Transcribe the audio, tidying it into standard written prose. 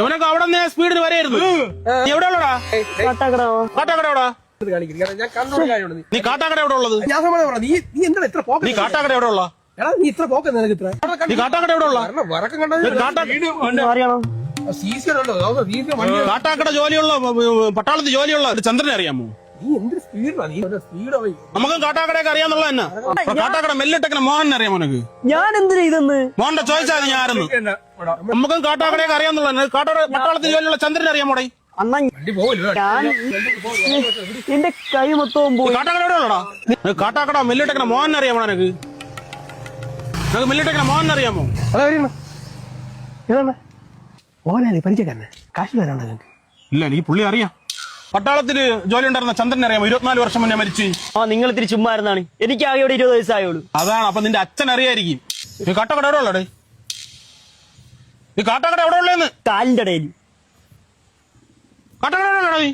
ഇവനൊക്കെ അവിടെ നിന്ന് സ്പീഡിന് വരെയായിരുന്നു. നീ എവിടെ ഉള്ളടാ? കാട്ടാക്കട എവിടാ? നീ കാട്ടാക്കട എവിടെ ഉള്ളത്? നീ കാട്ടാക്കട എവിടെ ഉള്ള? നീ കാട്ടാക്കട എവിടെ ഉള്ള? കാട്ടാക്കട ജോലിയുള്ള പട്ടാളത്തിൽ ജോലിയുള്ള ചന്ദ്രനെ അറിയാമോ? നമുക്കും കാട്ടാക്കടയൊക്കെ അറിയാന്നുള്ള തന്നെ. കാട്ടാക്കട മെല്ലിട്ടക്കനെ മോഹനെ അറിയാമോ നിനക്ക്? ഞാൻ എന്തിനാ ഇതെന്ന് മോഹന്റെ ചോദിച്ചാൽ ഞാൻ ആരെന്ന്. നമുക്കും കാട്ടാക്കടയൊക്കെ അറിയാന്നുള്ള കാട്ടാക്കട പട്ടാളത്തിൽ ജോലിയുള്ള ചന്ദ്രനെ അറിയാമോടെ? അന്നാ എന്റെ കൈ മൊത്തവും പോയി. കാട്ടാക്കട എവിടെ ഉള്ളടാ? കാട്ടാക്കട മെല്ലിട്ടക്കനെ മോഹനെ അറിയാമോ നിനക്ക്? നിനക്ക് മെല്ലിട്ടക്കനെ മോഹനെ അറിയാമോ? പരിചയക്കാരനെ കാശ് തരാണ് നിങ്ങൾക്ക്? ഇല്ല, എനിക്ക് പുള്ളി അറിയാം. പട്ടാളത്തിന് ജോലി ഉണ്ടായിരുന്ന ചന്ദ്രനെ അറിയാമോ? 24 വർഷം മുന്നേ മരിച്ചു. നിങ്ങൾ ഇത്തിരി ചുമ്മാ ഇരുന്നാണ്. എനിക്ക് ആകെ ഇവിടെ 20 വയസ്സായുള്ളൂ. അതാണ്. അപ്പൊ നിന്റെ അച്ഛൻ അറിയായിരിക്കും. നീ കാട്ടാക്കട എവിടെ ഉള്ളടേ? നീ കാട്ടാക്കട എവിടെ ഉള്ളേന്ന്? കാലിന്റെ ഇടയിൽ. കാട്ടാക്കട എവിടെ ഉള്ളടാ നീ?